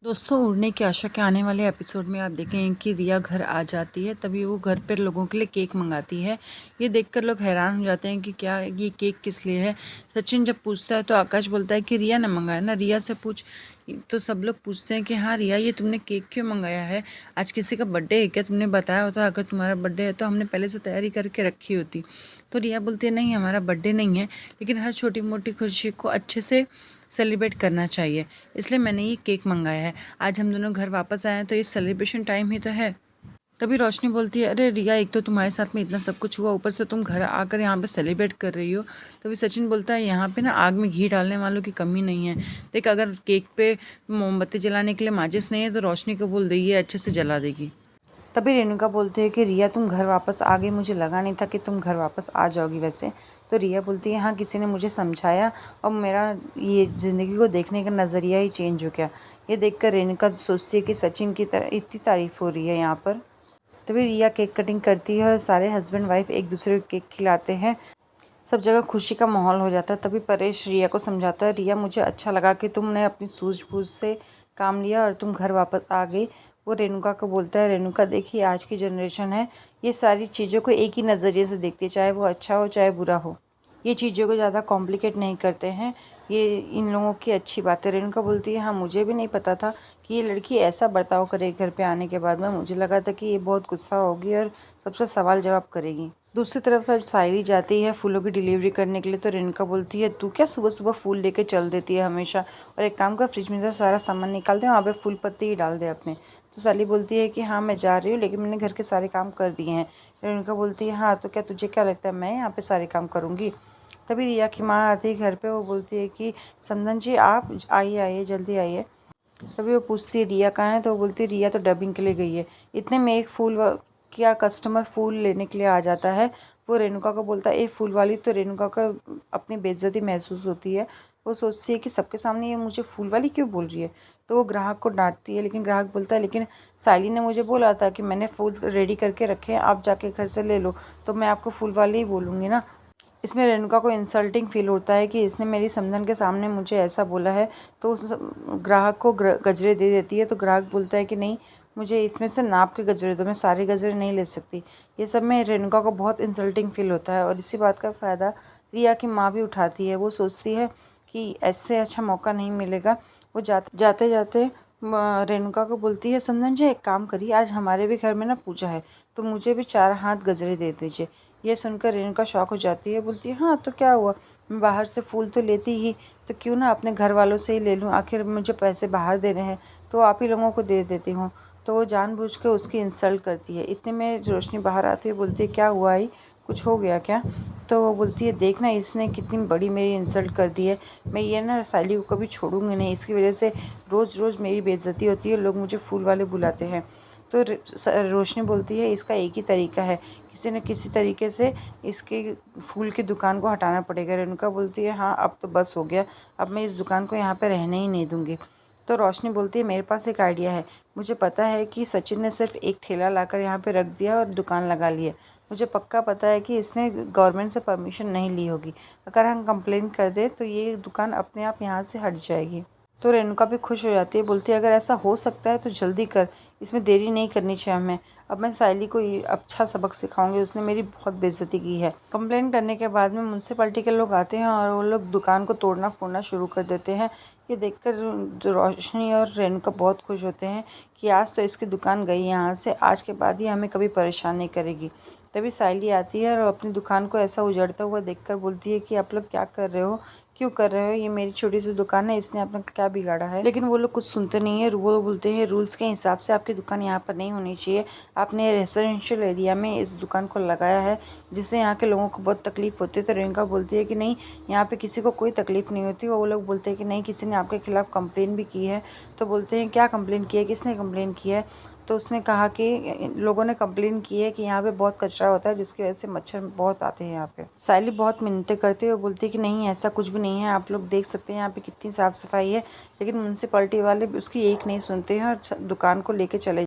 दोस्तों, उड़ने की आशा के आने वाले एपिसोड में आप देखेंगे कि रिया घर आ जाती है। तभी वो घर पर लोगों के लिए केक मंगाती है। ये देखकर लोग हैरान हो जाते हैं कि क्या ये केक किस लिए है। सचिन जब पूछता है तो आकाश बोलता है कि रिया ने मंगाया ना, रिया से पूछ। तो सब लोग पूछते हैं कि हाँ रिया, ये तुमने केक क्यों मंगाया है? आज किसी का बर्थडे है क्या? तुमने बताया होता, अगर तुम्हारा बर्थडे है तो हमने पहले से तैयारी करके रखी होती। तो रिया बोलती है नहीं, हमारा बर्थडे नहीं है, लेकिन हर छोटी मोटी खुशी को अच्छे से सेलिब्रेट करना चाहिए, इसलिए मैंने ये केक मंगाया है। आज हम दोनों घर वापस आए हैं तो ये सेलिब्रेशन टाइम ही तो है। तभी रोशनी बोलती है, अरे रिया, एक तो तुम्हारे साथ में इतना सब कुछ हुआ, ऊपर से तुम घर आकर यहाँ पे सेलिब्रेट कर रही हो। तभी सचिन बोलता है, यहाँ पे ना आग में घी डालने वालों की कमी नहीं है। देख, अगर केक पे मोमबत्ती जलाने के लिए माचिस नहीं है तो रोशनी को बोल देगी, अच्छे से जला देगी। तभी रेणुका बोलती है कि रिया, तुम घर वापस आ गई, मुझे लगा नहीं था कि तुम घर वापस आ जाओगी वैसे। तो रिया बोलती है, हाँ किसी ने मुझे समझाया और मेरा ये ज़िंदगी को देखने का नज़रिया ही चेंज हो गया। ये देखकर रेणुका सोचती है कि सचिन की तरह इतनी तारीफ़ हो रही है यहाँ पर। तभी रिया केक कटिंग करती है और सारे हस्बैंड वाइफ एक दूसरे को केक खिलाते हैं। सब जगह खुशी का माहौल हो जाता है। तभी परेश रिया को समझाता है, रिया मुझे अच्छा लगा कि तुमने अपनी सूझबूझ से काम लिया और तुम घर वापस आ गई। वो रेणुका को बोलता है, रेणुका देखिए, आज की जनरेशन है, ये सारी चीज़ों को एक ही नज़रिए से देखती है, चाहे वो अच्छा हो चाहे बुरा हो। ये चीज़ों को ज़्यादा कॉम्प्लिकेट नहीं करते हैं। ये इन लोगों की अच्छी बात है। रेणुका बोलती है, हाँ मुझे भी नहीं पता था कि ये लड़की ऐसा बर्ताव करेगी घर पे आने के बाद में। मुझे लगा था कि ये बहुत गुस्सा होगी और सबसे सवाल जवाब करेगी। दूसरी तरफ से सायरी जाती है फूलों की डिलीवरी करने के लिए। तो रेणुका बोलती है, तू क्या सुबह सुबह फूल लेके चल देती है हमेशा, और एक काम कर, फ्रिज में से सारा सामान निकाल दे, वहाँ पे फूल पत्ती ही डाल दे अपने। तो साली बोलती है कि हाँ मैं जा रही हूँ, लेकिन मैंने घर के सारे काम कर दिए हैं। रेणुका बोलती है, हाँ तो क्या तुझे क्या लगता है मैं यहाँ पे सारे काम करूँगी? तभी रिया की माँ आती है घर पे। वो बोलती है कि समधन जी, आप आइए आइए जल्दी आइए। तभी वो पूछती है रिया कहाँ है? तो वो बोलती है, रिया तो डबिंग के लिए गई है। इतने में एक क्या कस्टमर फूल लेने के लिए आ जाता है। वो रेणुका को बोलता है, ए फूल वाली। तो रेणुका को अपनी बेइज्जती महसूस होती है। वो सोचती है कि सबके सामने ये मुझे फूल वाली क्यों बोल रही है। तो वो ग्राहक को डांटती है, लेकिन ग्राहक बोलता है, लेकिन साली ने मुझे बोला था कि मैंने फूल रेडी करके रखे हैं, आप जाके घर से ले लो, तो मैं आपको फूल वाली ही बोलूँगी ना। इसमें रेणुका को इंसल्टिंग फील होता है कि इसने मेरी समधन के सामने मुझे ऐसा बोला है। तो उस ग्राहक को गजरे दे देती है। तो ग्राहक बोलता है कि नहीं, मुझे इसमें से नाप के गजरे दो, मैं सारे गजरे नहीं ले सकती। ये सब में रेणुका को बहुत इंसल्टिंग फील होता है, और इसी बात का फ़ायदा रिया की माँ भी उठाती है। वो सोचती है कि ऐसे अच्छा मौका नहीं मिलेगा। वो जाते जाते रेणुका को बोलती है, समधन जी एक काम करिए, आज हमारे भी घर में ना पूजा है, तो मुझे भी 4 हाथ गजरे दे दीजिए। ये सुनकर रेणुका शॉक हो जाती है। बोलती है, हाँ तो क्या हुआ, मैं बाहर से फूल तो लेती ही, तो क्यों ना अपने घर वालों से ही ले लूँ, आखिर मुझे पैसे बाहर देने हैं तो आप ही लोगों को दे देती हूँ। तो वो जानबूझ के उसकी इंसल्ट करती है। इतने में रोशनी बाहर आती है। बोलती है, क्या हुआ आई, कुछ हो गया क्या? तो वो बोलती है, देखना इसने कितनी बड़ी मेरी इंसल्ट कर दी है, मैं ये ना साली को कभी छोड़ूंगी नहीं, इसकी वजह से रोज़ रोज़ मेरी बेइज्जती होती है, लोग मुझे फूल वाले बुलाते हैं। तो रोशनी बोलती है, इसका एक ही तरीका है, किसी न किसी तरीके से इसके फूल की दुकान को हटाना पड़ेगा। रेणुका बोलती है, हाँ अब तो बस हो गया, अब मैं इस दुकान को यहाँ पे रहने ही नहीं दूँगी। तो रोशनी बोलती है, मेरे पास एक आइडिया है, मुझे पता है कि सचिन ने सिर्फ एक ठेला लाकर यहाँ पे रख दिया और दुकान लगा ली है। मुझे पक्का पता है कि इसने गवर्नमेंट से परमिशन नहीं ली होगी। अगर हम कंप्लेंट कर दें तो ये दुकान अपने आप यहाँ से हट जाएगी। तो रेणुका भी खुश हो जाती है। बोलती है, अगर ऐसा हो सकता है तो जल्दी कर, इसमें देरी नहीं करनी चाहिए हमें। अब मैं सायली को अच्छा सबक सिखाऊंगी, उसने मेरी बहुत बेइज्जती की है। कंप्लेंट करने के बाद में म्यूनसिपैलिटी के लोग आते हैं और वो लोग दुकान को तोड़ना फोड़ना शुरू कर देते हैं। ये देखकर रोशनी और रेणुका बहुत खुश होते हैं कि आज तो इसकी दुकान गई यहाँ से, आज के बाद ही हमें कभी परेशान नहीं करेगी। तभी सायली आती है और अपनी दुकान को ऐसा उजड़ता हुआ देखकर बोलती है कि आप लोग क्या कर रहे हो, क्यों कर रहे हो, ये मेरी छोटी सी दुकान है, इसने अपना क्या बिगाड़ा है। लेकिन वो लोग कुछ सुनते नहीं है। वो बोलते हैं, रूल्स के हिसाब से आपकी दुकान यहाँ पर नहीं होनी चाहिए, आपने रेजिडेंशियल एरिया में इस दुकान को लगाया है, जिससे यहाँ के लोगों को बहुत तकलीफ होती है। तो रेणुका बोलती है कि नहीं, यहाँ पे किसी को कोई तकलीफ नहीं होती। वो लोग बोलते हैं कि नहीं, किसी ने आपके खिलाफ़ कंप्लेन भी की है। तो बोलते हैं, क्या कंप्लेन की है, किसने कंप्लेन की है? तो उसने कहा कि लोगों ने कंप्लेन की है कि यहाँ पे बहुत कचरा होता है, जिसकी वजह से मच्छर बहुत आते हैं यहाँ पे। सायली बहुत मिन्नतें करती है और बोलती है कि नहीं, ऐसा कुछ भी नहीं है, आप लोग देख सकते हैं यहाँ पे कितनी साफ़ सफाई है। लेकिन म्यूनसिपैलिटी वाले उसकी एक नहीं सुनते हैं और दुकान को लेके चले